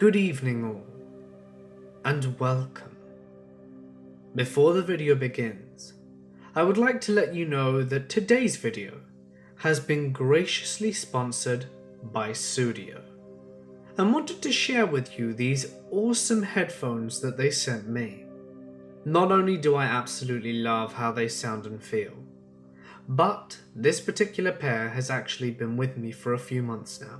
Good evening all, and welcome. Before the video begins, I would like to let you know that today's video has been graciously sponsored by Sudio, and wanted to share with you these awesome headphones that they sent me. Not only do I absolutely love how they sound and feel, but this particular pair has actually been with me for a few months now,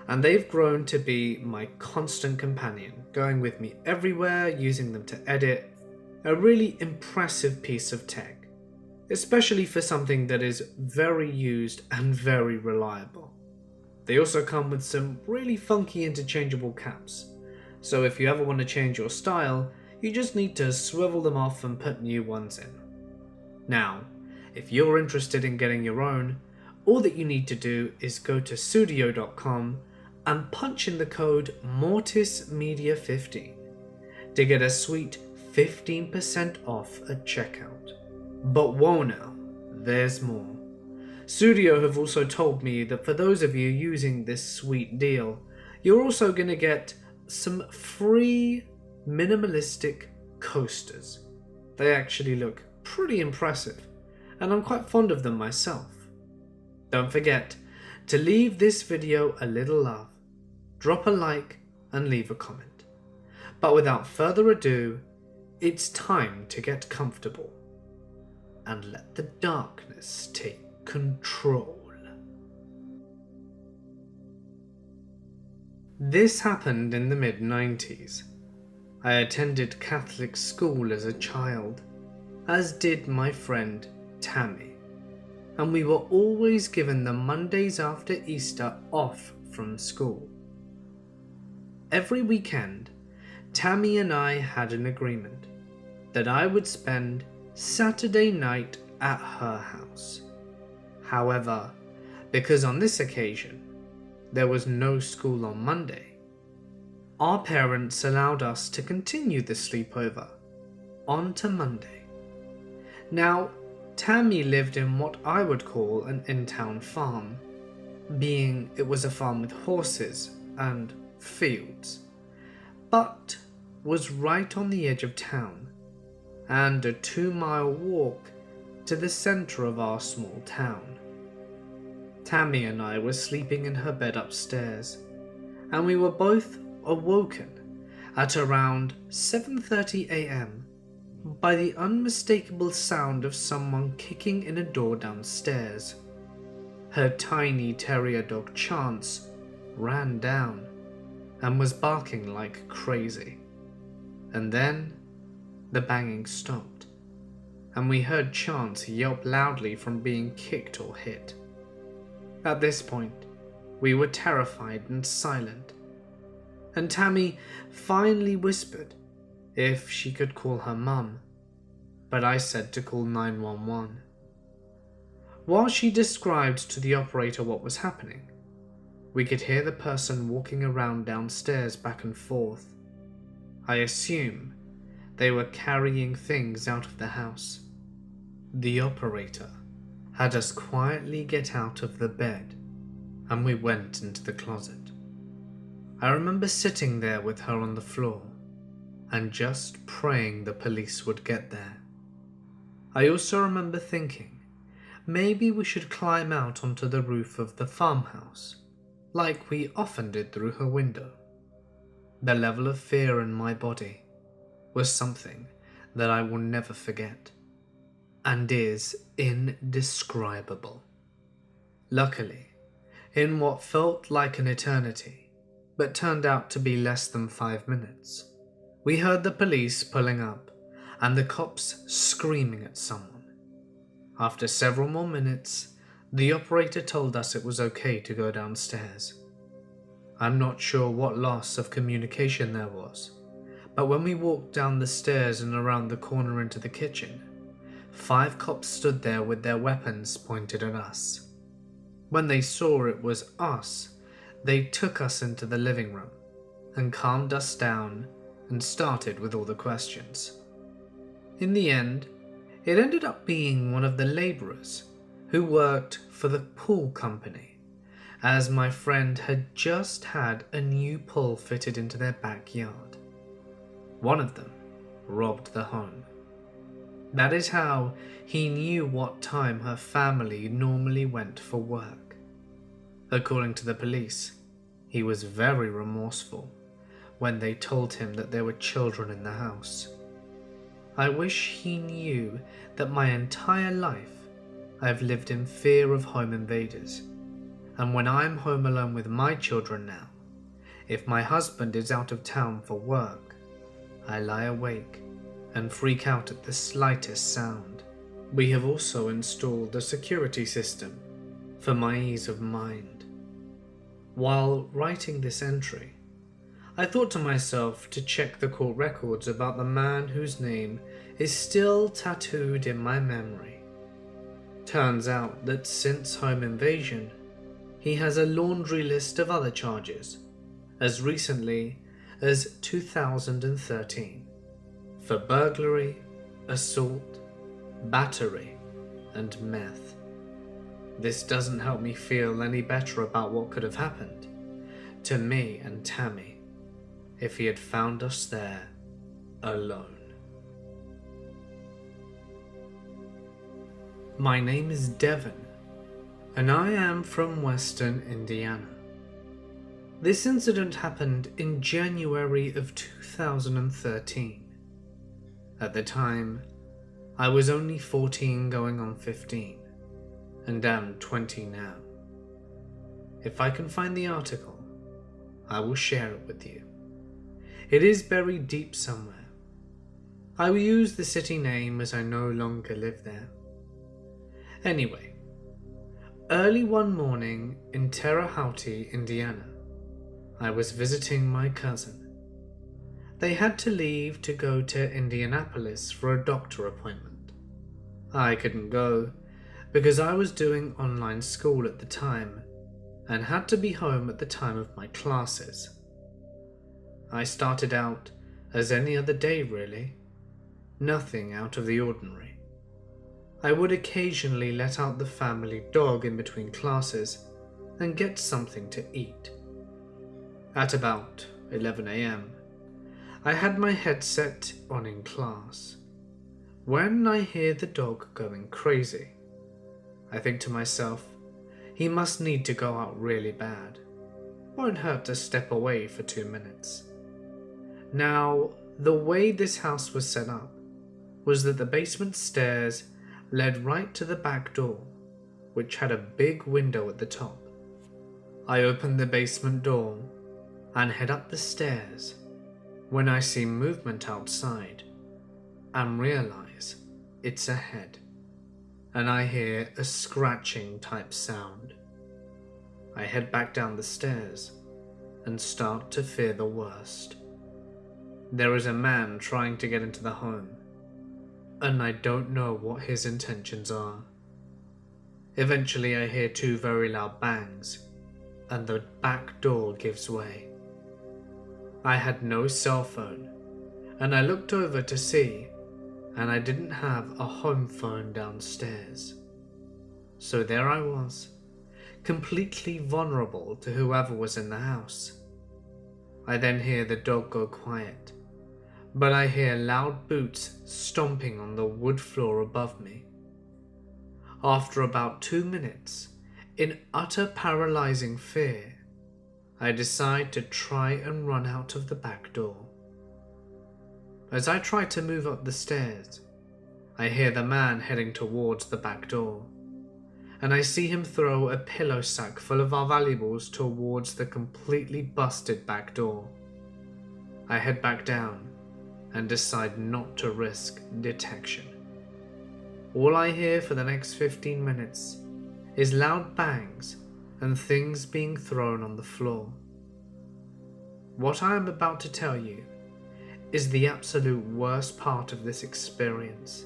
and they've grown to be my constant companion, going with me everywhere, using them to edit. A really impressive piece of tech, especially for something that is very used and very reliable. They also come with some really funky interchangeable caps, so if you ever want to change your style, you just need to swivel them off and put new ones in. Now, if you're interested in getting your own, all that you need to do is go to sudio.com and punch in the code MortisMedia15 to get a sweet 15% off at checkout. But whoa now, there's more. Sudio have also told me that for those of you using this sweet deal, you're also going to get some free minimalistic coasters. They actually look pretty impressive, and I'm quite fond of them myself. Don't forget to leave this video a little love, drop a like and leave a comment. But without further ado, it's time to get comfortable and let the darkness take control. This happened in the mid-90s. I attended Catholic school as a child, as did my friend Tammy, and we were always given the Mondays after Easter off from school. Every weekend, Tammy and I had an agreement that I would spend Saturday night at her house. However, because on this occasion, there was no school on Monday, our parents allowed us to continue the sleepover on to Monday. Now, Tammy lived in what I would call an in-town farm, being it was a farm with horses and fields, but was right on the edge of town and a 2-mile walk to the centre of our small town. Tammy and I were sleeping in her bed upstairs, and we were both awoken at around 7:30 a.m. by the unmistakable sound of someone kicking in a door downstairs. Her tiny terrier dog Chance ran down and was barking like crazy. And then the banging stopped, and we heard Chance yelp loudly from being kicked or hit. At this point, we were terrified and silent, and Tammy finally whispered if she could call her mum, but I said to call 911. While she described to the operator what was happening, we could hear the person walking around downstairs back and forth. I assume they were carrying things out of the house. The operator had us quietly get out of the bed, and we went into the closet. I remember sitting there with her on the floor and just praying the police would get there. I also remember thinking maybe we should climb out onto the roof of the farmhouse, like we often did through her window. The level of fear in my body was something that I will never forget, and is indescribable. Luckily, in what felt like an eternity, but turned out to be less than 5 minutes, we heard the police pulling up and the cops screaming at someone. After several more minutes, the operator told us it was okay to go downstairs. I'm not sure what loss of communication there was, but when we walked down the stairs and around the corner into the kitchen, 5 cops stood there with their weapons pointed at us. When they saw it was us, they took us into the living room and calmed us down and started with all the questions. In the end, it ended up being one of the labourers who worked for the pool company as my friend had just had a new pool fitted into their backyard. One of them robbed the home. That is how he knew what time her family normally went for work. According to the police, he was very remorseful when they told him that there were children in the house. I wish he knew that my entire life I have lived in fear of home invaders, and when I am home alone with my children now, if my husband is out of town for work, I lie awake and freak out at the slightest sound. We have also installed a security system for my ease of mind. While writing this entry, I thought to myself to check the court records about the man whose name is still tattooed in my memory. Turns out that since home invasion, he has a laundry list of other charges, as recently as 2013, for burglary, assault, battery, and meth. This doesn't help me feel any better about what could have happened to me and Tammy if he had found us there alone. My name is Devon, and I am from Western Indiana. This incident happened in January of 2013. At the time, I was only 14 going on 15, and am 20 now. If I can find the article, I will share it with you. It is buried deep somewhere. I will use the city name as I no longer live there. Anyway, early one morning in Terre Haute, Indiana, I was visiting my cousin. They had to leave to go to Indianapolis for a doctor appointment. I couldn't go because I was doing online school at the time and had to be home at the time of my classes. I started out as any other day really, nothing out of the ordinary. I would occasionally let out the family dog in between classes and get something to eat. At about 11 a.m., I had my headset on in class, when I hear the dog going crazy. I think to myself, he must need to go out really bad. Won't hurt to step away for 2 minutes. Now, the way this house was set up was that the basement stairs led right to the back door, which had a big window at the top. I open the basement door and head up the stairs when I see movement outside and realize it's a head, and I hear a scratching type sound. I head back down the stairs and start to fear the worst. There is a man trying to get into the home, and I don't know what his intentions are. Eventually I hear 2 very loud bangs, and the back door gives way. I had no cell phone, and I looked over to see, and I didn't have a home phone downstairs. So there I was, completely vulnerable to whoever was in the house. I then hear the dog go quiet, but I hear loud boots stomping on the wood floor above me. After about 2 minutes, in utter paralyzing fear, I decide to try and run out of the back door. As I try to move up the stairs, I hear the man heading towards the back door, and I see him throw a pillow sack full of our valuables towards the completely busted back door. I head back down and decide not to risk detection. All I hear for the next 15 minutes is loud bangs and things being thrown on the floor. What I am about to tell you is the absolute worst part of this experience,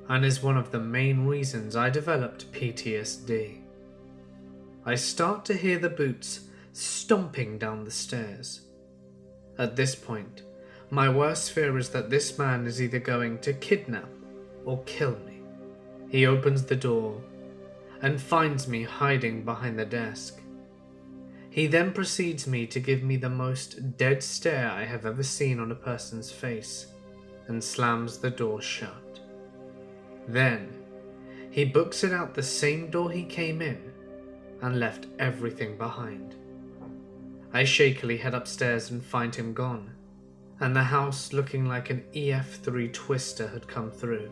and is one of the main reasons I developed PTSD. I start to hear the boots stomping down the stairs. At this point, my worst fear is that this man is either going to kidnap or kill me. He opens the door and finds me hiding behind the desk. He then proceeds to give me the most dead stare I have ever seen on a person's face and slams the door shut. Then, he books it out the same door he came in and left everything behind. I shakily head upstairs and find him gone, and the house looking like an EF3 twister had come through.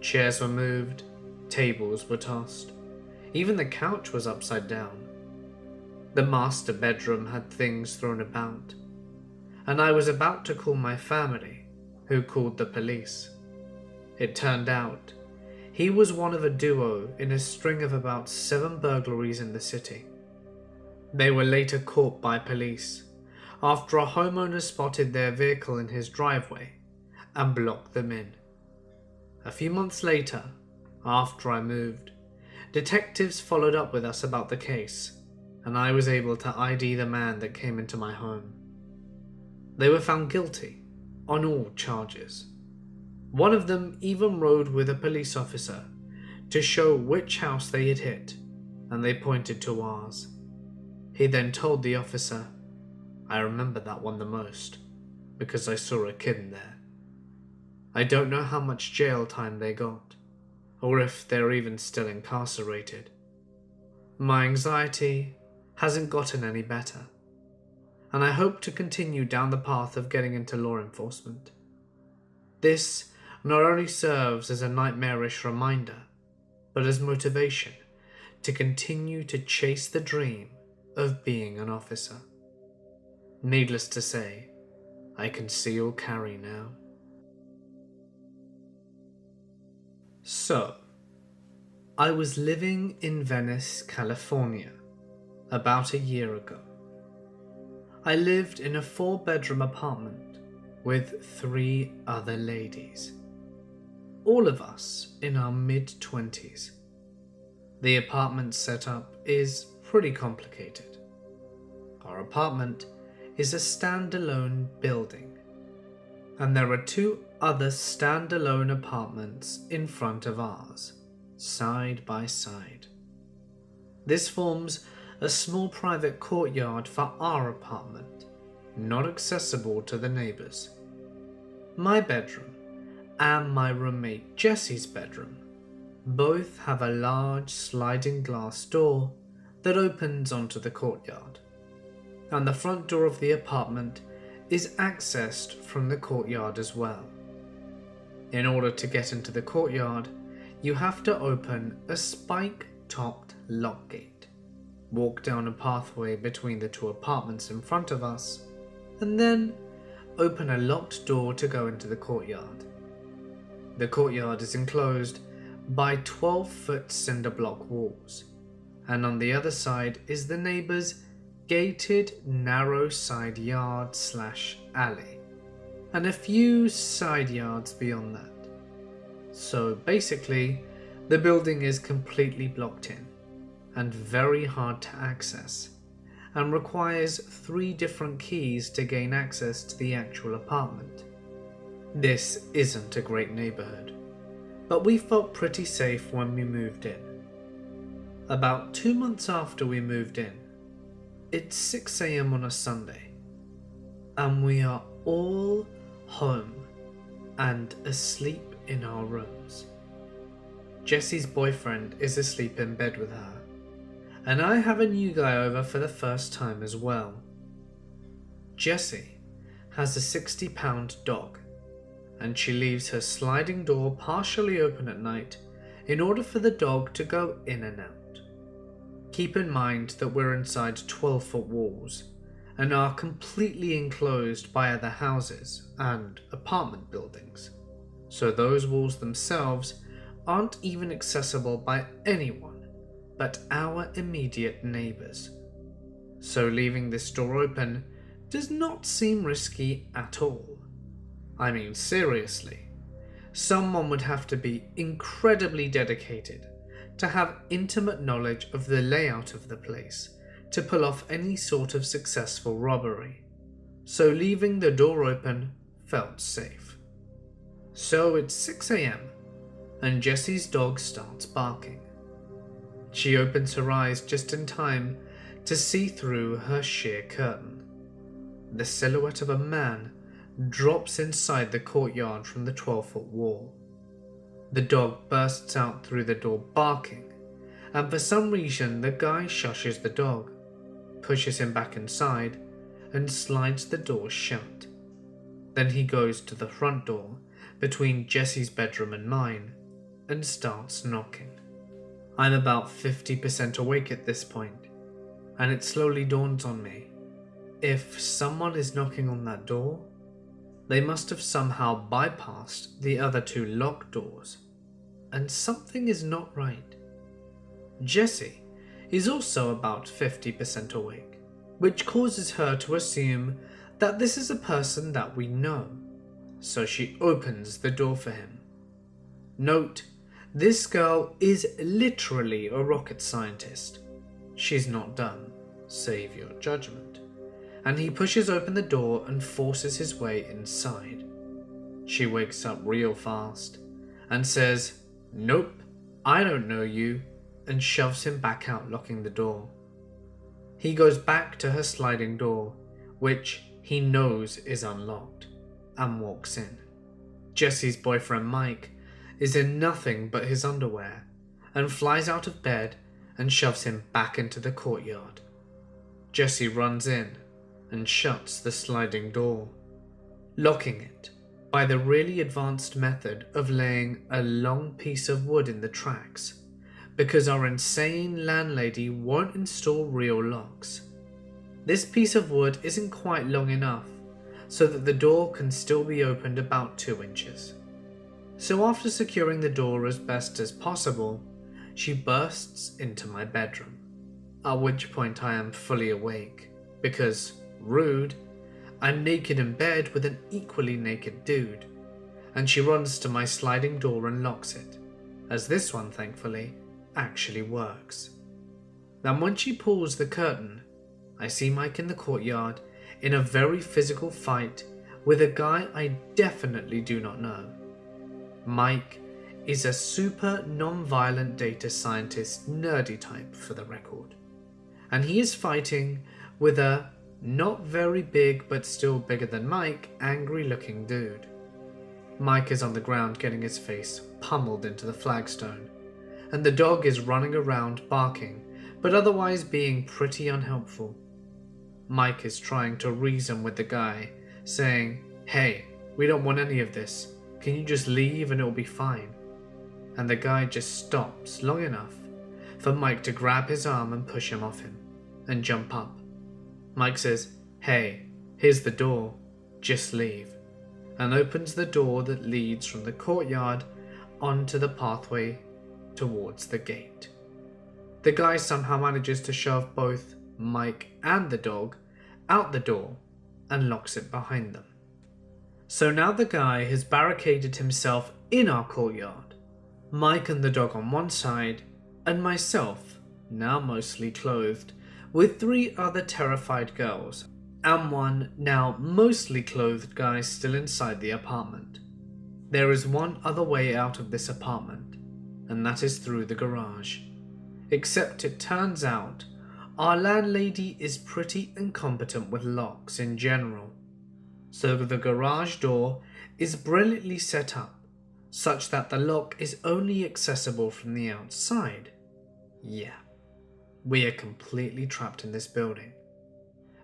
Chairs were moved, tables were tossed, even the couch was upside down. The master bedroom had things thrown about, and I was about to call my family, who called the police. It turned out he was one of a duo in a string of about 7 burglaries in the city. They were later caught by police after a homeowner spotted their vehicle in his driveway and blocked them in. A few months later, after I moved, detectives followed up with us about the case, and I was able to ID the man that came into my home. They were found guilty on all charges. One of them even rode with a police officer to show which house they had hit, and they pointed to ours. He then told the officer, "I remember that one the most, because I saw a kid in there." I don't know how much jail time they got, or if they're even still incarcerated. My anxiety hasn't gotten any better, and I hope to continue down the path of getting into law enforcement. This not only serves as a nightmarish reminder, but as motivation to continue to chase the dream of being an officer. Needless to say, I conceal carry now. So, I was living in Venice, California, about a year ago. I lived in a 4-bedroom apartment with 3 other ladies, all of us in our mid-20s. The apartment setup is pretty complicated. Our apartment is a standalone building, and there are 2 other standalone apartments in front of ours, side by side. This forms a small private courtyard for our apartment, not accessible to the neighbours. My bedroom and my roommate Jesse's bedroom both have a large sliding glass door that opens onto the courtyard, and the front door of the apartment is accessed from the courtyard as well. In order to get into the courtyard, you have to open a spike-topped lock gate, walk down a pathway between the 2 apartments in front of us, and then open a locked door to go into the courtyard. The courtyard is enclosed by 12-foot cinder block walls, and on the other side is the neighbour's gated narrow side yard/alley, and a few side yards beyond that. So basically, the building is completely blocked in and very hard to access, and requires 3 different keys to gain access to the actual apartment. This isn't a great neighbourhood, but we felt pretty safe when we moved in. About 2 months after we moved in, it's 6 AM on a Sunday, and we are all home and asleep in our rooms. Jesse's boyfriend is asleep in bed with her, and I have a new guy over for the first time as well. Jessie has a 60-pound dog, and she leaves her sliding door partially open at night in order for the dog to go in and out. Keep in mind that we're inside 12-foot walls and are completely enclosed by other houses and apartment buildings, so those walls themselves aren't even accessible by anyone but our immediate neighbours. So leaving this door open does not seem risky at all. I mean, seriously, someone would have to be incredibly dedicated to have intimate knowledge of the layout of the place to pull off any sort of successful robbery. So leaving the door open felt safe. So it's 6 AM and Jessie's dog starts barking. She opens her eyes just in time to see through her sheer curtain. The silhouette of a man drops inside the courtyard from the 12-foot wall. The dog bursts out through the door barking, and for some reason the guy shushes the dog, pushes him back inside, and slides the door shut. Then he goes to the front door between Jesse's bedroom and mine and starts knocking. I'm about 50% awake at this point, and it slowly dawns on me. If someone is knocking on that door, they must have somehow bypassed the other two locked doors, and something is not right. Jessie is also about 50% awake, which causes her to assume that this is a person that we know, so she opens the door for him. Note, this girl is literally a rocket scientist. She's not dumb, save your judgment. And he pushes open the door and forces his way inside. She wakes up real fast and says, "Nope, I don't know you," and shoves him back out, locking the door. He goes back to her sliding door, which he knows is unlocked, and walks in. Jesse's boyfriend Mike is in nothing but his underwear and flies out of bed and shoves him back into the courtyard. Jesse runs in and shuts the sliding door, locking it by the really advanced method of laying a long piece of wood in the tracks, because our insane landlady won't install real locks. This piece of wood isn't quite long enough so that the door can still be opened about 2 inches. So after securing the door as best as possible, she bursts into my bedroom, at which point I am fully awake, because, rude, I'm naked in bed with an equally naked dude, and she runs to my sliding door and locks it, as this one, thankfully, actually works. Then when she pulls the curtain, I see Mike in the courtyard in a very physical fight with a guy I definitely do not know. Mike is a super non-violent data scientist nerdy type, for the record, and he is fighting with a not very big but still bigger than Mike angry looking dude. Mike is on the ground getting his face pummeled into the flagstone, and the dog is running around barking but otherwise being pretty unhelpful. Mike is trying to reason with the guy, saying, "Hey, we don't want any of this. Can you just leave and it'll be fine?" And the guy just stops long enough for Mike to grab his arm and push him off him and jump up. Mike says, "Hey, here's the door, just leave," and opens the door that leads from the courtyard onto the pathway towards the gate. The guy somehow manages to shove both Mike and the dog out the door and locks it behind them. So now the guy has barricaded himself in our courtyard, Mike and the dog on one side, and myself, now mostly clothed, with 3 other terrified girls, and one now mostly clothed guy still inside the apartment. There is one other way out of this apartment, and that is through the garage. Except it turns out our landlady is pretty incompetent with locks in general, so the garage door is brilliantly set up such that the lock is only accessible from the outside. Yeah, we are completely trapped in this building,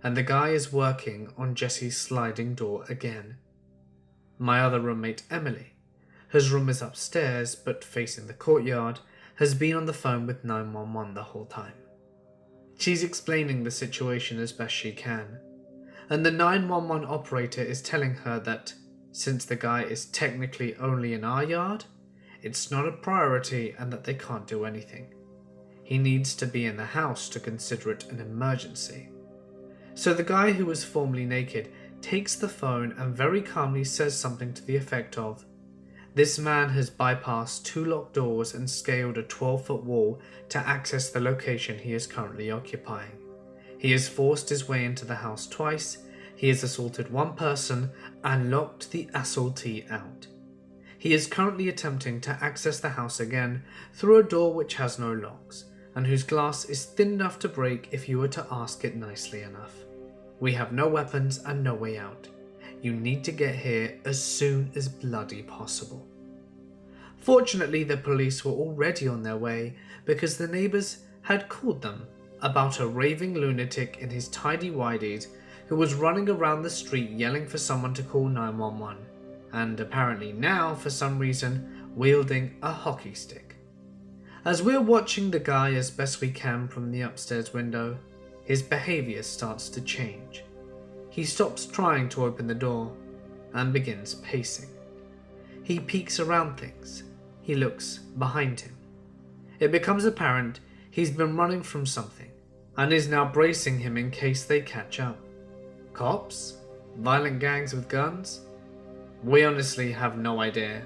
and the guy is working on Jesse's sliding door again. My other roommate Emily, whose room is upstairs but facing the courtyard, has been on the phone with 911 the whole time. She's explaining the situation as best she can, and the 911 operator is telling her that since the guy is technically only in our yard, it's not a priority and that they can't do anything. He needs to be in the house to consider it an emergency. So the guy who was formerly naked takes the phone and very calmly says something to the effect of, "This man has bypassed 2 locked doors and scaled a 12-foot wall to access the location he is currently occupying. He has forced his way into the house twice, he has assaulted 1 person and locked the assaultee out. He is currently attempting to access the house again through a door which has no locks, and whose glass is thin enough to break if you were to ask it nicely enough. We have no weapons and no way out. You need to get here as soon as bloody possible. Fortunately, the police were already on their way because the neighbours had called them about a raving lunatic in his tidy-whities who was running around the street yelling for someone to call 911, and apparently now, for some reason, wielding a hockey stick. As we're watching the guy as best we can from the upstairs window, his behaviour starts to change. He stops trying to open the door and begins pacing. He peeks around things. He looks behind him. It becomes apparent he's been running from something and is now bracing him in case they catch up. Cops? Violent gangs with guns? We honestly have no idea,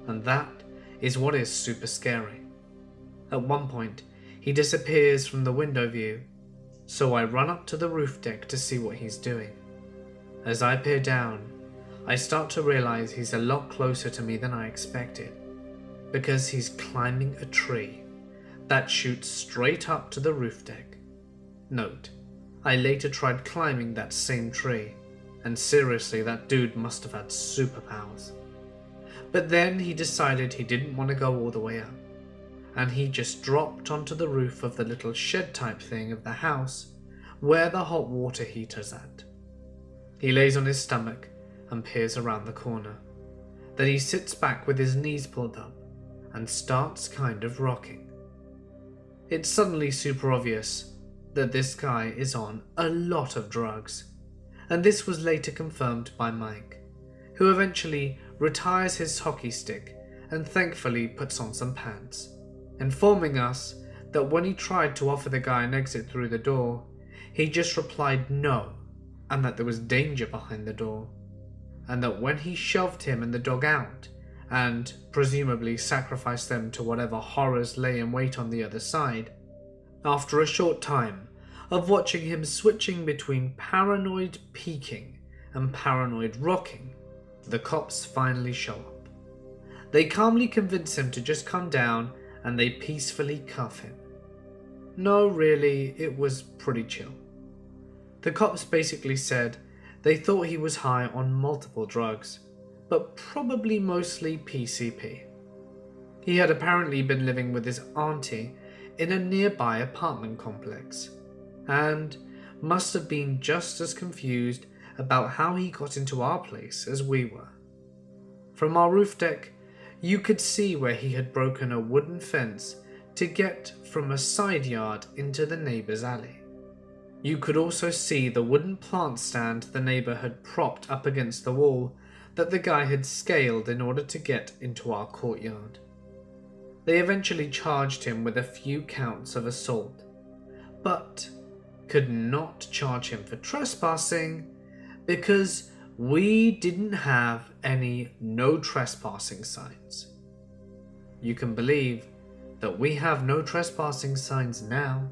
and that is what is super scary. At one point, he disappears from the window view, so I run up to the roof deck to see what he's doing. As I peer down, I start to realize he's a lot closer to me than I expected, because he's climbing a tree that shoots straight up to the roof deck. Note, I later tried climbing that same tree, and seriously, that dude must have had superpowers. But then he decided he didn't want to go all the way up, and he just dropped onto the roof of the little shed type thing of the house where the hot water heater's at. He lays on his stomach and peers around the corner. Then he sits back with his knees pulled up and starts kind of rocking. It's suddenly super obvious that this guy is on a lot of drugs, and this was later confirmed by Mike, who eventually retires his hockey stick and thankfully puts on some pants, informing us that when he tried to offer the guy an exit through the door, he just replied no, and that there was danger behind the door, and that when he shoved him and the dog out, and presumably sacrificed them to whatever horrors lay in wait on the other side, after a short time of watching him switching between paranoid peeking and paranoid rocking, the cops finally show up. They calmly convince him to just come down and they peacefully cuff him. No, really, it was pretty chill. The cops basically said they thought he was high on multiple drugs, but probably mostly PCP. He had apparently been living with his auntie in a nearby apartment complex, and must have been just as confused about how he got into our place as we were. From our roof deck, you could see where he had broken a wooden fence to get from a side yard into the neighbour's alley. You could also see the wooden plant stand the neighbour had propped up against the wall that the guy had scaled in order to get into our courtyard. They eventually charged him with a few counts of assault, but could not charge him for trespassing because we didn't have any no trespassing signs. You can believe that we have no trespassing signs now.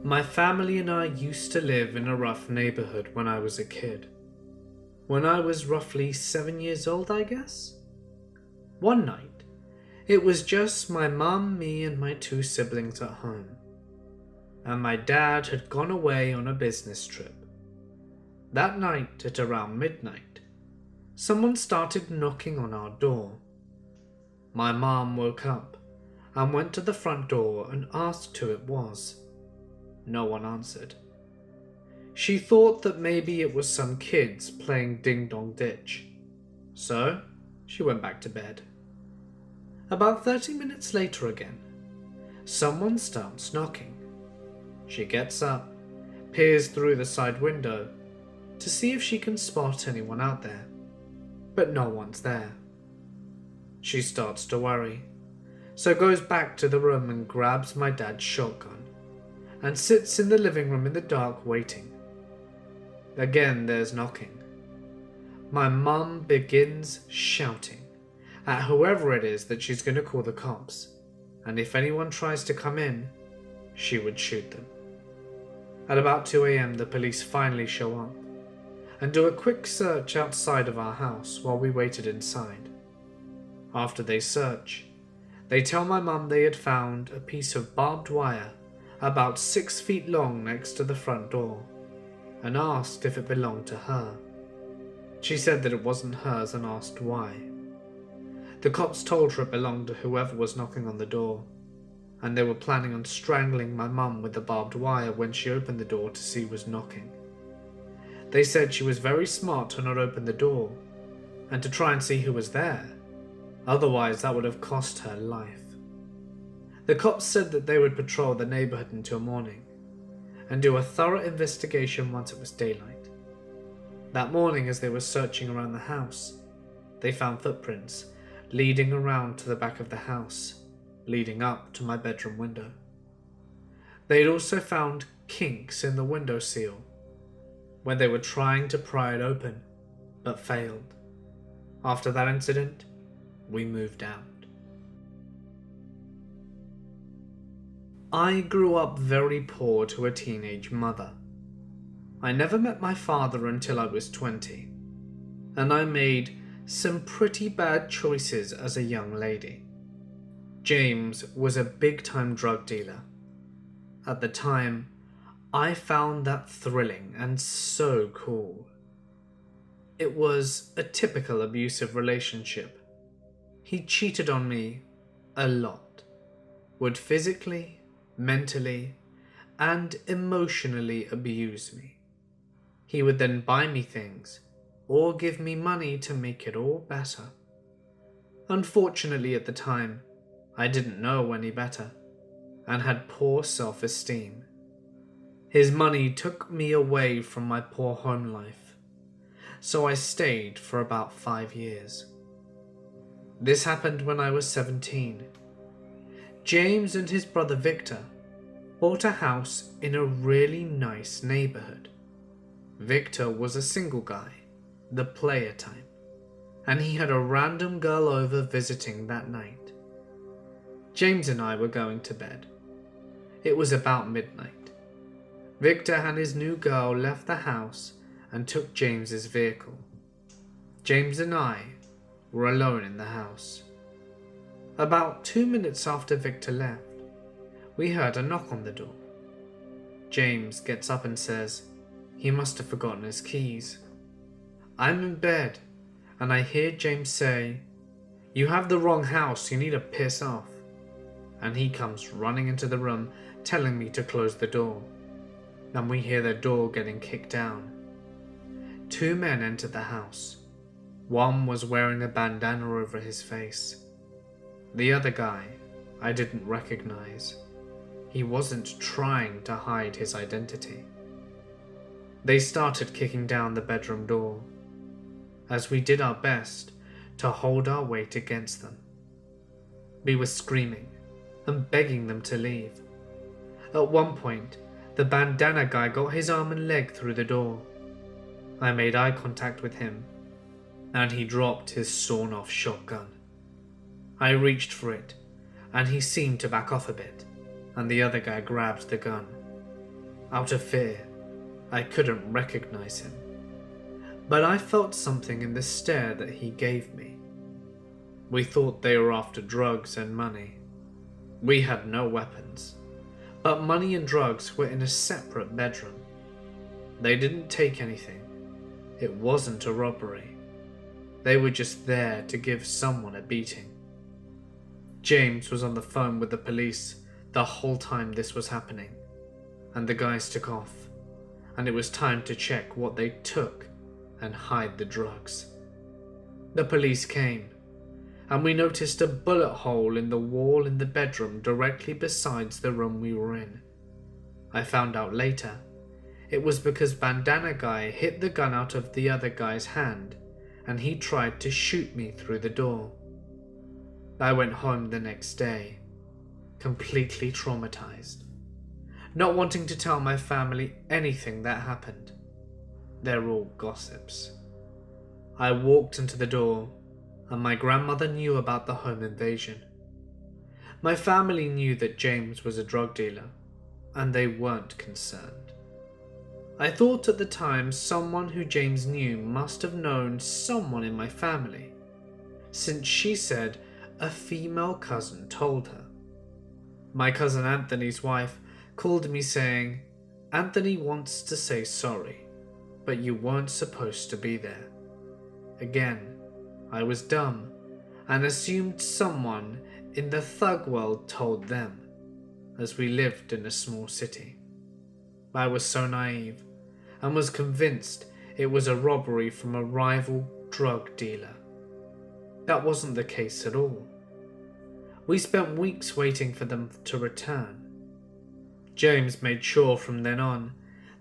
My family and I used to live in a rough neighborhood when I was a kid. When I was roughly 7 years old, I guess? One night, it was just my mum, me, and my 2 siblings at home, and my dad had gone away on a business trip. That night, at around midnight, someone started knocking on our door. My mum woke up and went to the front door and asked who it was. No one answered. She thought that maybe it was some kids playing Ding Dong Ditch, so she went back to bed. About 30 minutes later again, someone starts knocking. She gets up, peers through the side window to see if she can spot anyone out there, but no one's there. She starts to worry, so goes back to the room and grabs my dad's shotgun and sits in the living room in the dark waiting. Again there's knocking. My mum begins shouting at whoever it is that she's going to call the cops, and if anyone tries to come in, she would shoot them. At about 2 a.m. the police finally show up and do a quick search outside of our house while we waited inside. After they search, They tell my mum they had found a piece of barbed wire about 6 feet long next to the front door and asked if it belonged to her. She said that it wasn't hers and asked why. The cops told her it belonged to whoever was knocking on the door, and they were planning on strangling my mum with the barbed wire when she opened the door to see who was knocking. They said she was very smart to not open the door and to try and see who was there, otherwise that would have cost her life. The cops said that they would patrol the neighborhood until morning and do a thorough investigation once it was daylight. That morning, as they were searching around the house, they found footprints leading around to the back of the house, leading up to my bedroom window. They had also found kinks in the window seal when they were trying to pry it open, but failed. After that incident, we moved out. I grew up very poor to a teenage mother. I never met my father until I was 20, and I made some pretty bad choices as a young lady. James was a big-time drug dealer. At the time, I found that thrilling and so cool. It was a typical abusive relationship. He cheated on me a lot, would physically, mentally, and emotionally abuse me. He would then buy me things or give me money to make it all better. Unfortunately, at the time, I didn't know any better and had poor self-esteem. His money took me away from my poor home life, so I stayed for about 5 years. This happened when I was 17. James and his brother Victor bought a house in a really nice neighborhood. Victor was a single guy, the player type, and he had a random girl over visiting that night. James and I were going to bed. It was about midnight. Victor and his new girl left the house and took James's vehicle. James and I were alone in the house. About 2 minutes after Victor left, we heard a knock on the door. James gets up and says he must have forgotten his keys. I'm in bed, and I hear James say, "You have the wrong house, you need to piss off." And he comes running into the room, telling me to close the door. And we hear the door getting kicked down. 2 men entered the house. One was wearing a bandana over his face. The other guy I didn't recognize. He wasn't trying to hide his identity. They started kicking down the bedroom door, as we did our best to hold our weight against them. We were screaming and begging them to leave. At one point, the bandana guy got his arm and leg through the door. I made eye contact with him, and he dropped his sawn-off shotgun. I reached for it, and he seemed to back off a bit, and the other guy grabbed the gun. Out of fear, I couldn't recognize him, but I felt something in the stare that he gave me. We thought they were after drugs and money. We had no weapons, but money and drugs were in a separate bedroom. They didn't take anything. It wasn't a robbery. They were just there to give someone a beating. James was on the phone with the police the whole time this was happening, and the guys took off, and it was time to check what they took and hide the drugs. The police came, and we noticed a bullet hole in the wall in the bedroom directly besides the room we were in. I found out later it was because Bandana Guy hit the gun out of the other guy's hand, and he tried to shoot me through the door. I went home the next day, completely traumatized, not wanting to tell my family anything that happened. They're all gossips. I walked into the door, and my grandmother knew about the home invasion. My family knew that James was a drug dealer, and they weren't concerned. I thought at the time someone who James knew must have known someone in my family, since she said a female cousin told her. My cousin Anthony's wife called me saying, "Anthony wants to say sorry, but you weren't supposed to be there." Again, I was dumb and assumed someone in the thug world told them, as we lived in a small city. I was so naive and was convinced it was a robbery from a rival drug dealer. That wasn't the case at all. We spent weeks waiting for them to return. James made sure from then on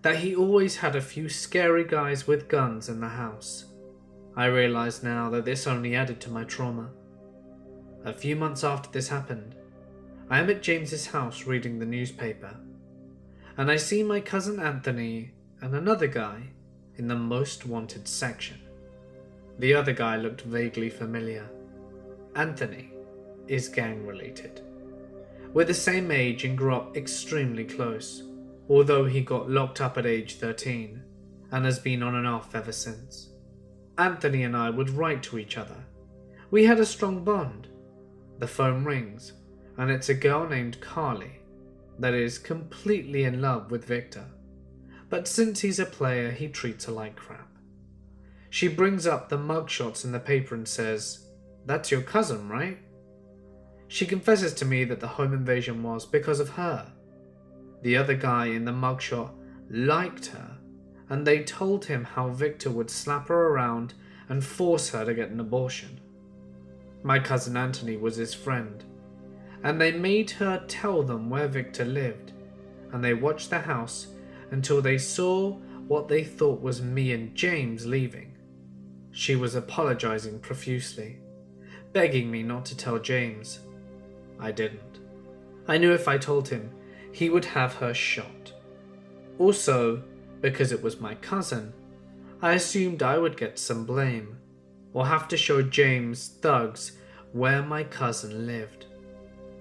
that he always had a few scary guys with guns in the house. I realize now that this only added to my trauma. A few months after this happened, I am at James's house reading the newspaper, and I see my cousin Anthony and another guy in the most wanted section. The other guy looked vaguely familiar. Anthony is gang related. We're the same age and grew up extremely close, although he got locked up at age 13 and has been on and off ever since. Anthony and I would write to each other. We had a strong bond. The phone rings, and it's a girl named Carly that is completely in love with Victor, but since he's a player, he treats her like crap. She brings up the mugshots in the paper and says, "That's your cousin, right?" She confesses to me that the home invasion was because of her. The other guy in the mugshot liked her, and they told him how Victor would slap her around and force her to get an abortion. My cousin Anthony was his friend, and they made her tell them where Victor lived, and they watched the house until they saw what they thought was me and James leaving. She was apologizing profusely, begging me not to tell James. I didn't. I knew if I told him, he would have her shot. Also, because it was my cousin, I assumed I would get some blame, or have to show James thugs where my cousin lived.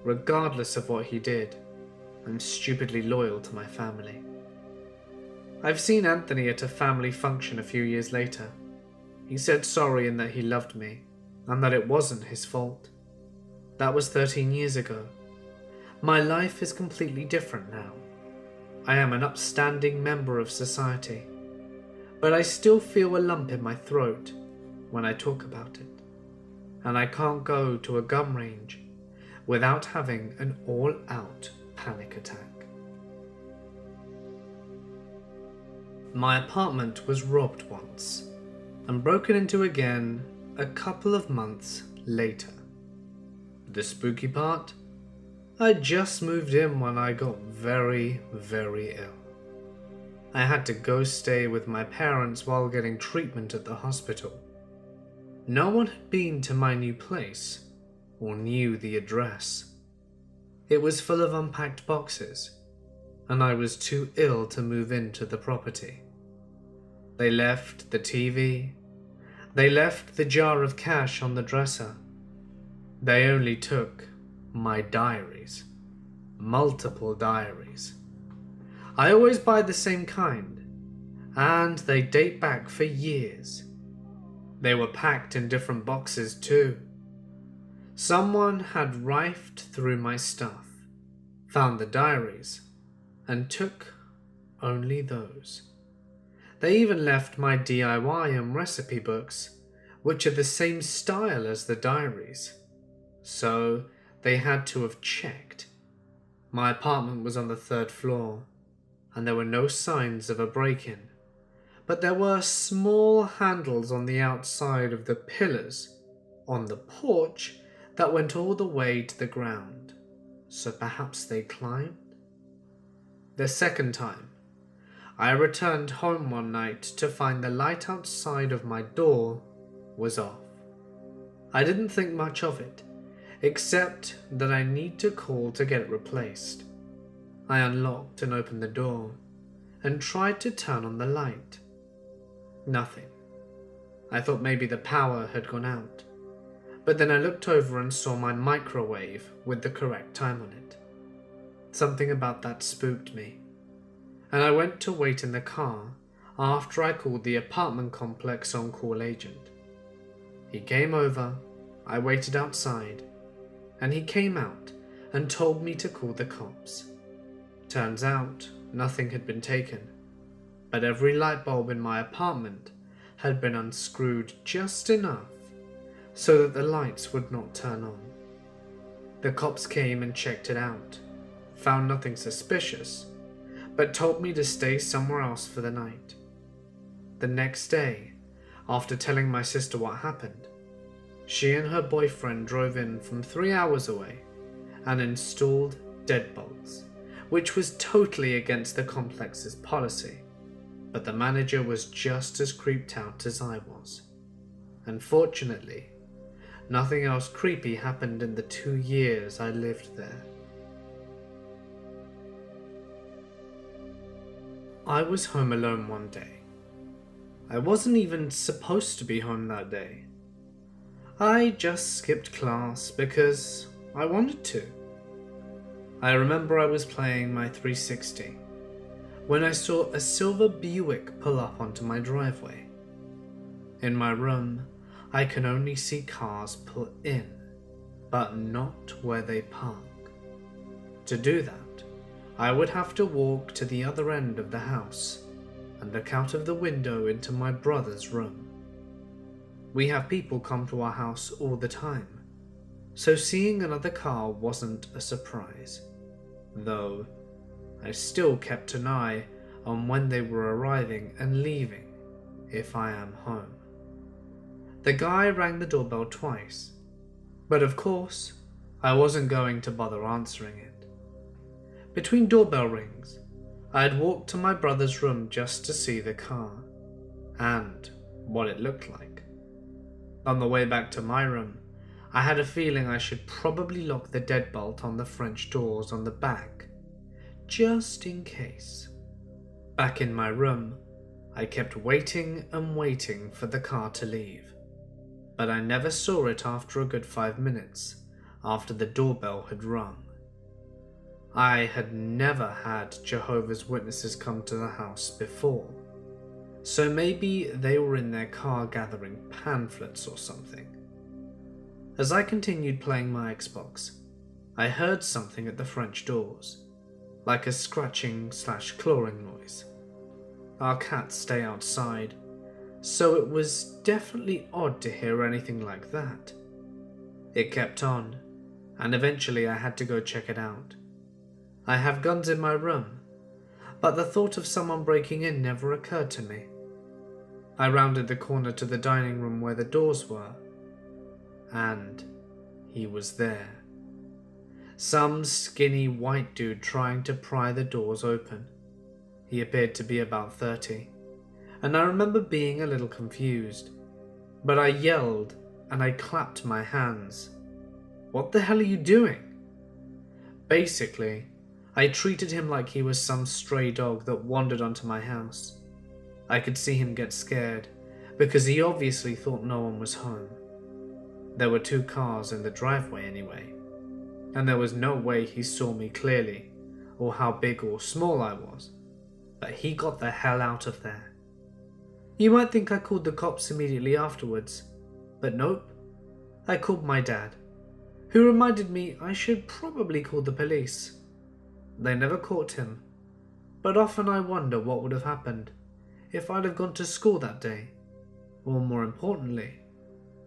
Regardless of what he did, I'm stupidly loyal to my family. I've seen Anthony at a family function a few years later. He said sorry and that he loved me, and that it wasn't his fault. That was 13 years ago. My life is completely different now. I am an upstanding member of society, but I still feel a lump in my throat when I talk about it, and I can't go to a gun range without having an all-out panic attack. My apartment was robbed once and broken into again a couple of months later. The spooky part? I just moved in when I got very, very ill. I had to go stay with my parents while getting treatment at the hospital. No one had been to my new place or knew the address. It was full of unpacked boxes, and I was too ill to move into the property. They left the TV. They left the jar of cash on the dresser. They only took my diaries. Multiple diaries. I always buy the same kind, and they date back for years. They were packed in different boxes too. Someone had rifled through my stuff, found the diaries, and took only those. They even left my DIY and recipe books, which are the same style as the diaries. So they had to have checked. My apartment was on the 3rd floor, and there were no signs of a break-in, but there were small handles on the outside of the pillars on the porch that went all the way to the ground, so perhaps they climbed? The second time, I returned home one night to find the light outside of my door was off. I didn't think much of it, except that I need to call to get it replaced. I unlocked and opened the door and tried to turn on the light. Nothing. I thought maybe the power had gone out, but then I looked over and saw my microwave with the correct time on it. Something about that spooked me, and I went to wait in the car after I called the apartment complex on-call agent. He came over, I waited outside, and he came out and told me to call the cops. Turns out nothing had been taken, but every light bulb in my apartment had been unscrewed just enough so that the lights would not turn on. The cops came and checked it out, found nothing suspicious, but told me to stay somewhere else for the night. The next day, after telling my sister what happened, she and her boyfriend drove in from 3 hours away and installed deadbolts, which was totally against the complex's policy, but the manager was just as creeped out as I was. Unfortunately, nothing else creepy happened in the 2 years I lived there. I was home alone one day. I wasn't even supposed to be home that day. I just skipped class because I wanted to. I remember I was playing my 360 when I saw a silver Buick pull up onto my driveway. In my room, I can only see cars pull in, but not where they park. To do that, I would have to walk to the other end of the house and look out of the window into my brother's room. We have people come to our house all the time, so seeing another car wasn't a surprise, though I still kept an eye on when they were arriving and leaving if I am home. The guy rang the doorbell twice, but of course, I wasn't going to bother answering it. Between doorbell rings, I had walked to my brother's room just to see the car, and what it looked like. On the way back to my room, I had a feeling I should probably lock the deadbolt on the French doors on the back, just in case. Back in my room, I kept waiting and waiting for the car to leave, but I never saw it after a good 5 minutes after the doorbell had rung. I had never had Jehovah's Witnesses come to the house before, so maybe they were in their car gathering pamphlets or something. As I continued playing my Xbox, I heard something at the French doors, like a scratching/clawing noise. Our cats stay outside, so it was definitely odd to hear anything like that. It kept on, and eventually I had to go check it out. I have guns in my room, but the thought of someone breaking in never occurred to me. I rounded the corner to the dining room where the doors were, and he was there. Some skinny white dude trying to pry the doors open. He appeared to be about 30, and I remember being a little confused, but I yelled and I clapped my hands. "What the hell are you doing?" Basically, I treated him like he was some stray dog that wandered onto my house. I could see him get scared, because he obviously thought no one was home. There were 2 cars in the driveway anyway, and there was no way he saw me clearly, or how big or small I was, but he got the hell out of there. You might think I called the cops immediately afterwards, but nope, I called my dad, who reminded me I should probably call the police. They never caught him, but often I wonder what would have happened if I'd have gone to school that day, or more importantly,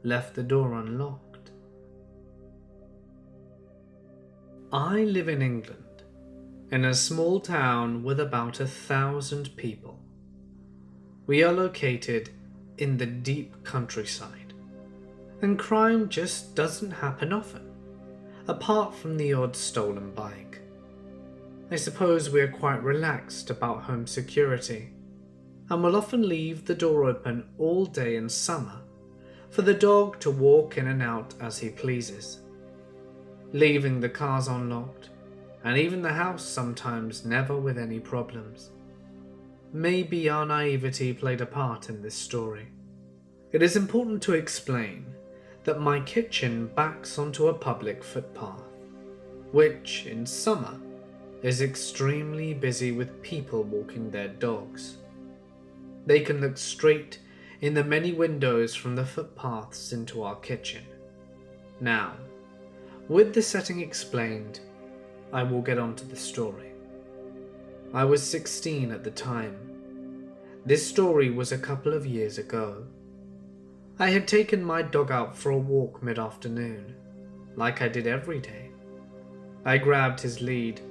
left the door unlocked. I live in England, in a small town with about 1,000 people. We are located in the deep countryside, and crime just doesn't happen often, apart from the odd stolen bike. I suppose we are quite relaxed about home security, and will often leave the door open all day in summer for the dog to walk in and out as he pleases, leaving the cars unlocked, and even the house sometimes never with any problems. Maybe our naivety played a part in this story. It is important to explain that my kitchen backs onto a public footpath, which in summer is extremely busy with people walking their dogs. They can look straight in the many windows from the footpaths into our kitchen. Now, With the setting explained, I will get on to the story. I was 16 at the time. This story was a couple of years ago. I had taken my dog out for a walk mid-afternoon, like I did every day. I grabbed his lead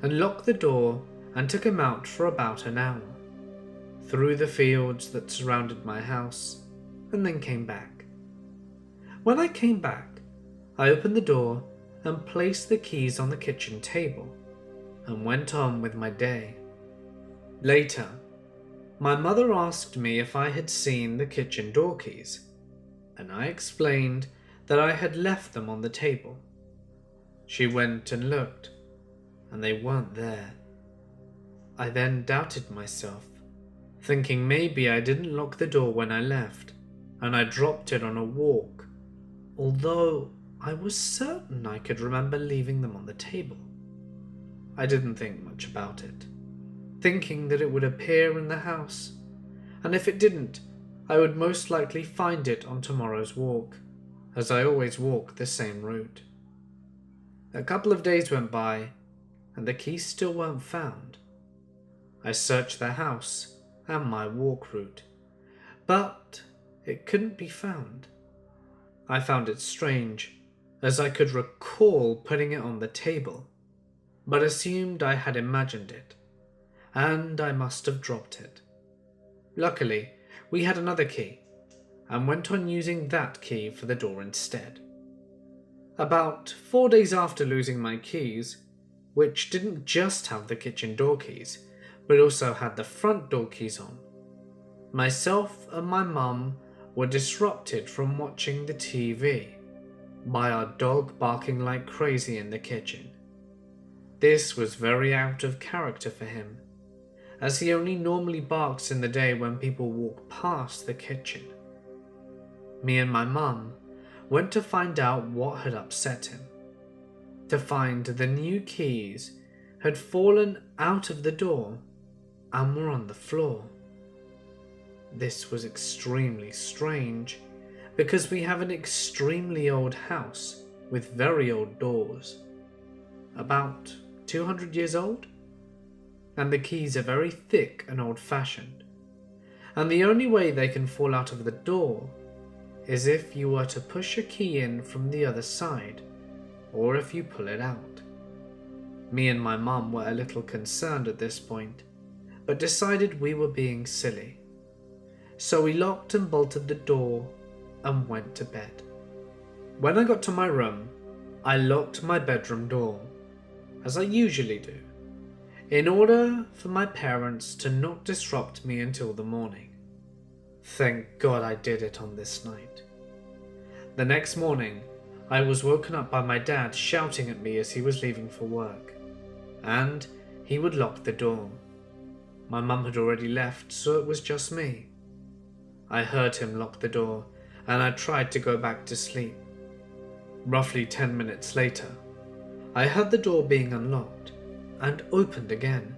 and locked the door and took him out for about an hour, through the fields that surrounded my house, and then came back. When I came back, I opened the door and placed the keys on the kitchen table and went on with my day. Later, my mother asked me if I had seen the kitchen door keys, and I explained that I had left them on the table. She went and looked, and they weren't there. I then doubted myself, thinking maybe I didn't lock the door when I left, and I dropped it on a walk, although I was certain I could remember leaving them on the table. I didn't think much about it, thinking that it would appear in the house, and if it didn't, I would most likely find it on tomorrow's walk, as I always walk the same route. A couple of days went by, and the keys still weren't found. I searched the house and my walk route, but it couldn't be found. I found it strange, as I could recall putting it on the table, but assumed I had imagined it, and I must have dropped it. Luckily, we had another key, and went on using that key for the door instead. About 4 days after losing my keys, which didn't just have the kitchen door keys, but also had the front door keys on, myself and my mum were disrupted from watching the TV by our dog barking like crazy in the kitchen. This was very out of character for him, as he only normally barks in the day when people walk past the kitchen. Me and my mum went to find out what had upset him, to find the new keys had fallen out of the door and were on the floor. This was extremely strange, because we have an extremely old house with very old doors, about 200 years old, and the keys are very thick and old-fashioned, and the only way they can fall out of the door is if you were to push a key in from the other side, or if you pull it out. Me and my mum were a little concerned at this point, but decided we were being silly. So we locked and bolted the door and went to bed. When I got to my room, I locked my bedroom door, as I usually do, in order for my parents to not disrupt me until the morning. Thank God I did it on this night. The next morning, I was woken up by my dad shouting at me as he was leaving for work, and he would lock the door. My mum had already left, so it was just me. I heard him lock the door, and I tried to go back to sleep. Roughly 10 minutes later, I heard the door being unlocked and opened again,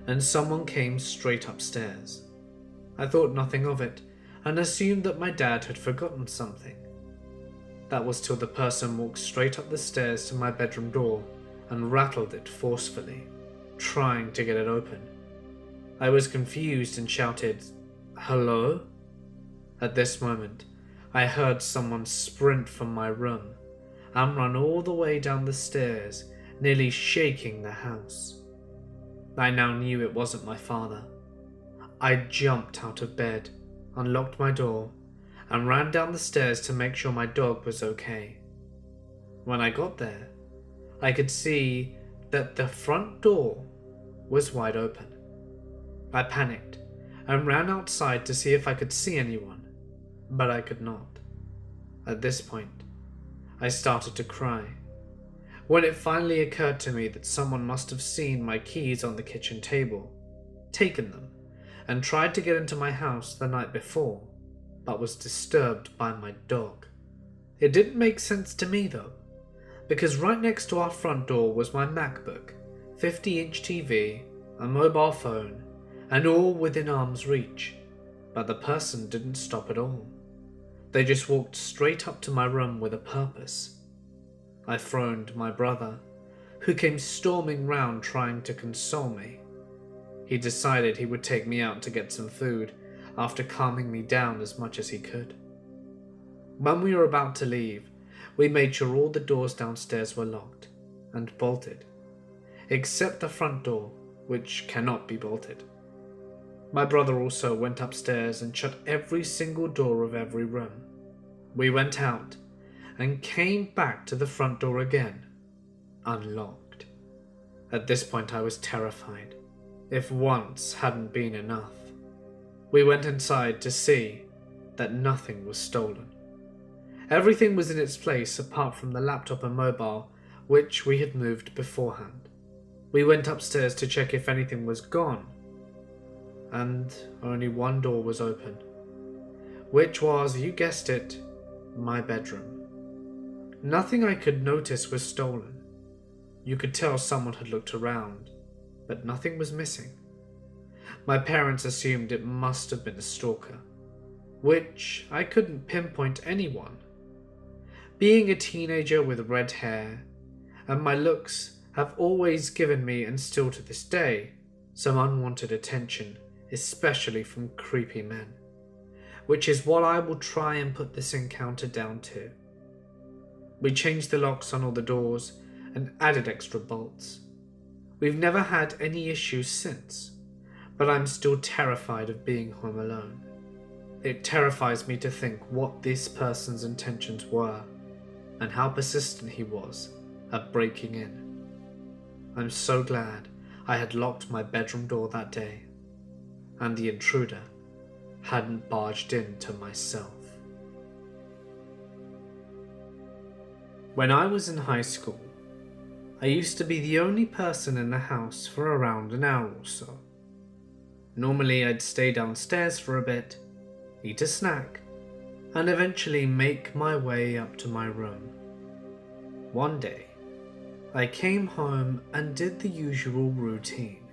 and someone came straight upstairs. I thought nothing of it and assumed that my dad had forgotten something. That was till the person walked straight up the stairs to my bedroom door and rattled it forcefully, trying to get it open. I was confused and shouted, "Hello?" At this moment, I heard someone sprint from my room and run all the way down the stairs, nearly shaking the house. I now knew it wasn't my father. I jumped out of bed, unlocked my door, and ran down the stairs to make sure my dog was okay. When I got there, I could see that the front door was wide open. I panicked and ran outside to see if I could see anyone, but I could not. At this point, I started to cry, when it finally occurred to me that someone must have seen my keys on the kitchen table, taken them, and tried to get into my house the night before, but was disturbed by my dog. It didn't make sense to me though, because right next to our front door was my MacBook, 50-inch TV, a mobile phone, and all within arm's reach, but the person didn't stop at all. They just walked straight up to my room with a purpose. I phoned my brother, who came storming round trying to console me. He decided he would take me out to get some food after calming me down as much as he could. When we were about to leave, we made sure all the doors downstairs were locked and bolted, except the front door, which cannot be bolted. My brother also went upstairs and shut every single door of every room. We went out and came back to the front door again, unlocked. At this point I was terrified, if once hadn't been enough. We went inside to see that nothing was stolen. Everything was in its place apart from the laptop and mobile, which we had moved beforehand. We went upstairs to check if anything was gone, and only one door was open, which was, you guessed it, my bedroom. Nothing I could notice was stolen. You could tell someone had looked around, but nothing was missing. My parents assumed it must have been a stalker, which I couldn't pinpoint anyone. Being a teenager with red hair, and my looks have always given me, and still to this day, some unwanted attention, especially from creepy men, which is what I will try and put this encounter down to. We changed the locks on all the doors and added extra bolts. We've never had any issues since, but I'm still terrified of being home alone. It terrifies me to think what this person's intentions were and how persistent he was at breaking in. I'm so glad I had locked my bedroom door that day, and the intruder hadn't barged into myself. When I was in high school, I used to be the only person in the house for around an hour or so. Normally I'd stay downstairs for a bit, eat a snack, and eventually make my way up to my room. One day, I came home and did the usual routine.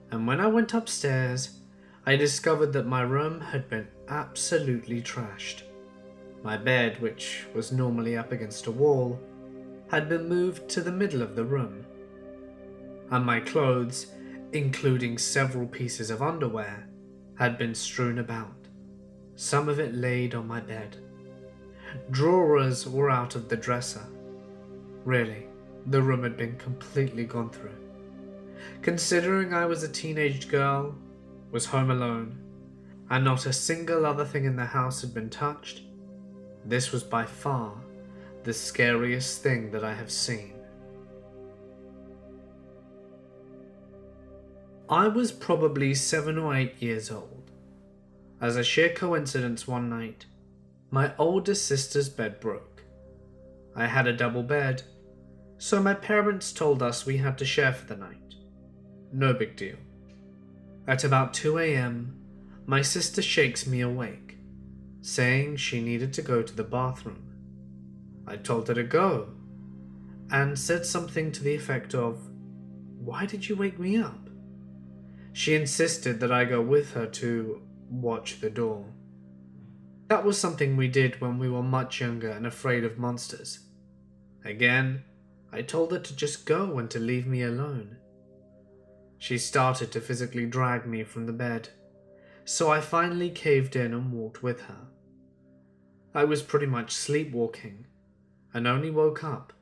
And when I went upstairs, I discovered that my room had been absolutely trashed. My bed, which was normally up against a wall, had been moved to the middle of the room. And my clothes, including several pieces of underwear, had been strewn about, some of it laid on my bed. Drawers were out of the dresser. Really, the room had been completely gone through. Considering I was a teenage girl, was home alone, and not a single other thing in the house had been touched, this was by far the scariest thing that I have seen. I was probably 7 or 8 years old. As a sheer coincidence one night, my older sister's bed broke. I had a double bed, so my parents told us we had to share for the night. No big deal. At about 2 a.m, my sister shakes me awake, saying she needed to go to the bathroom. I told her to go, and said something to the effect of, "Why did you wake me up?" She insisted that I go with her to watch the door. That was something we did when we were much younger and afraid of monsters. Again, I told her to just go and to leave me alone. She started to physically drag me from the bed, so I finally caved in and walked with her. I was pretty much sleepwalking, and only woke up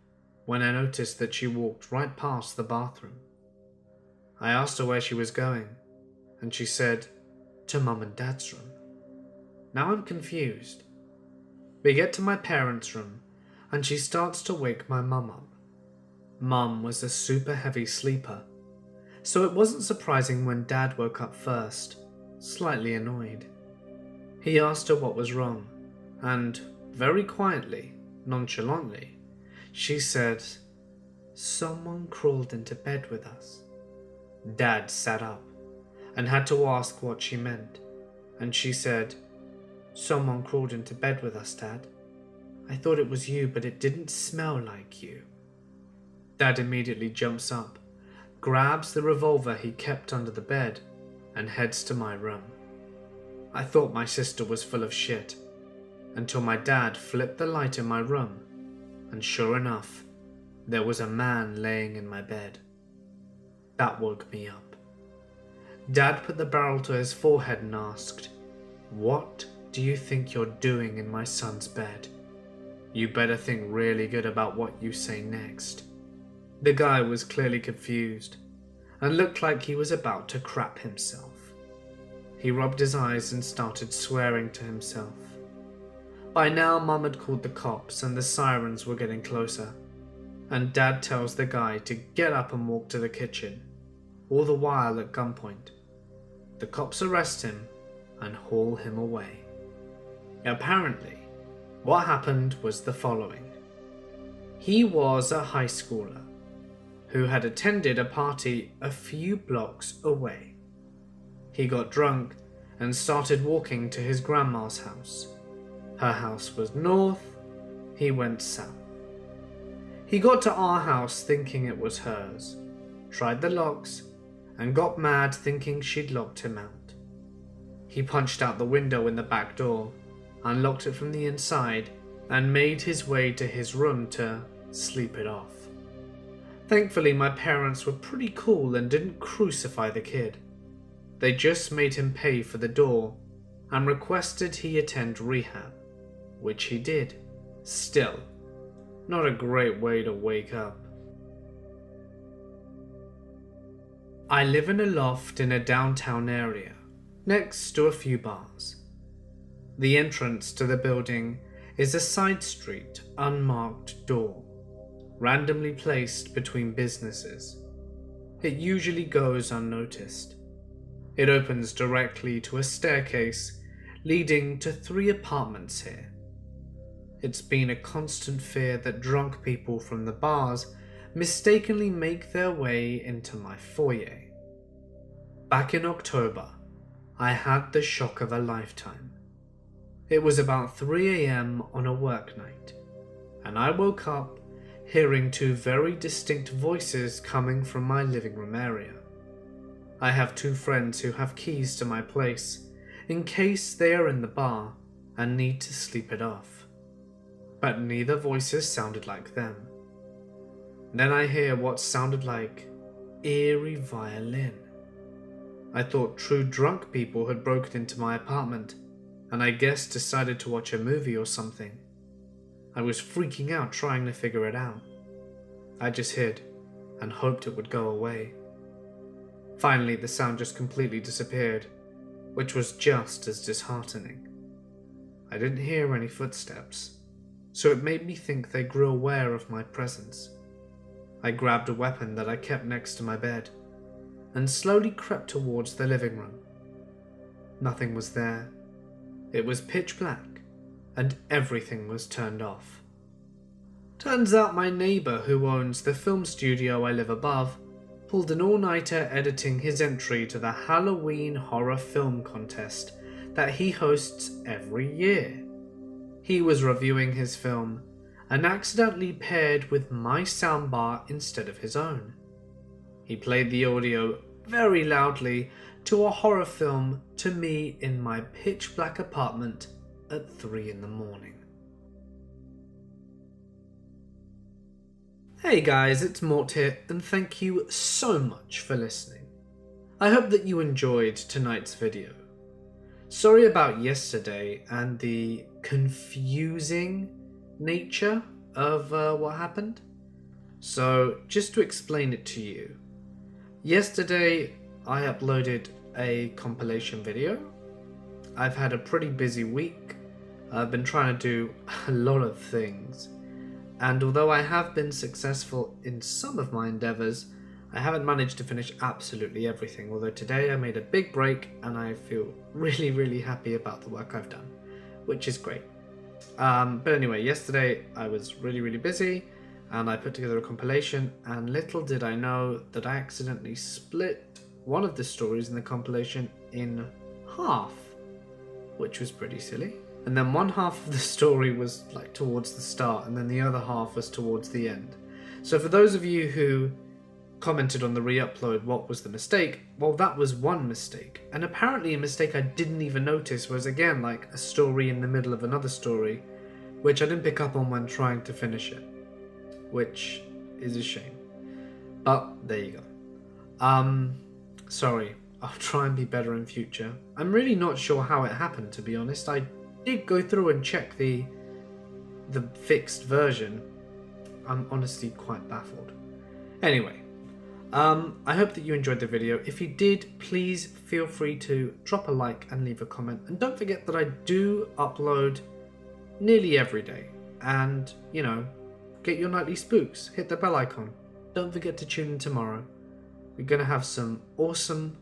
when I noticed that she walked right past the bathroom. I asked her where she was going, and she said, "To Mum and Dad's room." Now I'm confused. We get to my parents' room, and she starts to wake my mum up. Mum was a super heavy sleeper, so it wasn't surprising when Dad woke up first, slightly annoyed. He asked her what was wrong, and very quietly, nonchalantly, she said, "Someone crawled into bed with us." Dad sat up and had to ask what she meant, and she said, "Someone crawled into bed with us, Dad. I thought it was you, but it didn't smell like you." Dad immediately jumps up, grabs the revolver he kept under the bed, and heads to my room. I thought my sister was full of shit, until my dad flipped the light in my room and sure enough, there was a man laying in my bed. That woke me up. Dad put the barrel to his forehead and asked, "What do you think you're doing in my son's bed? You better think really good about what you say next." The guy was clearly confused and looked like he was about to crap himself. He rubbed his eyes and started swearing to himself. By now, Mum had called the cops and the sirens were getting closer, and Dad tells the guy to get up and walk to the kitchen, all the while at gunpoint. The cops arrest him and haul him away. Apparently, what happened was the following. He was a high schooler who had attended a party a few blocks away. He got drunk and started walking to his grandma's house. Her house was north, he went south. He got to our house thinking it was hers, tried the locks, and got mad thinking she'd locked him out. He punched out the window in the back door, unlocked it from the inside, and made his way to his room to sleep it off. Thankfully, my parents were pretty cool and didn't crucify the kid. They just made him pay for the door and requested he attend rehab, which he did. Still, not a great way to wake up. I live in a loft in a downtown area, next to a few bars. The entrance to the building is a side street, unmarked door, randomly placed between businesses. It usually goes unnoticed. It opens directly to a staircase leading to 3 apartments here. It's been a constant fear that drunk people from the bars mistakenly make their way into my foyer. Back in October, I had the shock of a lifetime. It was about 3 a.m. on a work night, and I woke up hearing 2 very distinct voices coming from my living room area. I have 2 friends who have keys to my place in case they are in the bar and need to sleep it off, but neither voices sounded like them. Then I hear what sounded like eerie violin. I thought true drunk people had broken into my apartment and I guess decided to watch a movie or something. I was freaking out trying to figure it out. I just hid and hoped it would go away. Finally, the sound just completely disappeared, which was just as disheartening. I didn't hear any footsteps, so it made me think they grew aware of my presence. I grabbed a weapon that I kept next to my bed and slowly crept towards the living room. Nothing was there. It was pitch black and everything was turned off. Turns out my neighbour who owns the film studio I live above pulled an all-nighter editing his entry to the Halloween horror film contest that he hosts every year. He was reviewing his film and accidentally paired with my soundbar instead of his own. He played the audio very loudly to a horror film to me in my pitch black apartment at 3 in the morning. Hey guys, it's Mort here, and thank you so much for listening. I hope that you enjoyed tonight's video. Sorry about yesterday and the confusing nature of what happened. So, just to explain it to you, yesterday I uploaded a compilation video. I've had a pretty busy week. I've been trying to do a lot of things, and although I have been successful in some of my endeavours, I haven't managed to finish absolutely everything, although today I made a big break and I feel really happy about the work I've done, which is great. But anyway, yesterday I was really busy and I put together a compilation, and little did I know that I accidentally split one of the stories in the compilation in half, which was pretty silly. And then one half of the story was like towards the start and then the other half was towards the end. So for those of you who commented on the re-upload, what was the mistake? Well, that was one mistake. And apparently a mistake I didn't even notice was, again, like a story in the middle of another story, which I didn't pick up on when trying to finish it. which is a shame. But there you go. Sorry, I'll try and be better in future. I'm really not sure how it happened, to be honest. I did go through and check the fixed version. I'm honestly quite baffled. Anyway, I hope that you enjoyed the video. If you did, please feel free to drop a like and leave a comment. And don't forget that I do upload nearly every day. And, you know, get your nightly spooks. Hit the bell icon. Don't forget to tune in tomorrow. We're going to have some awesome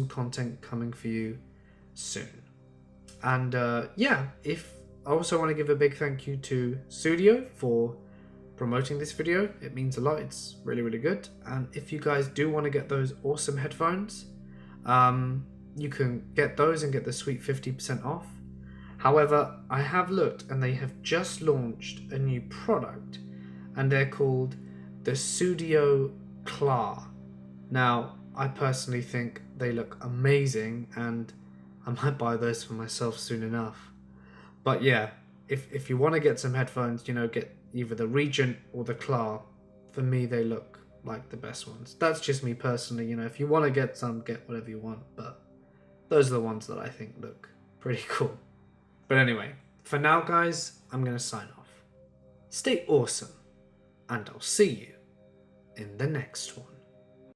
content coming for you soon. And yeah, I also want to give a big thank you to Sudio for promoting this video. It means a lot. It's really good. And if you guys do want to get those awesome headphones, you can get those and get the sweet 50% off. However, I have looked and they have just launched a new product and they're called the Sudio Klar. Now, I personally think they look amazing and I might buy those for myself soon enough. But yeah, if you want to get some headphones, you know, get either the Regent or the Klar. For me, they look like the best ones. That's just me personally, you know, if you want to get some, get whatever you want. But those are the ones that I think look pretty cool. But anyway, for now, guys, I'm going to sign off. Stay awesome, and I'll see you in the next one.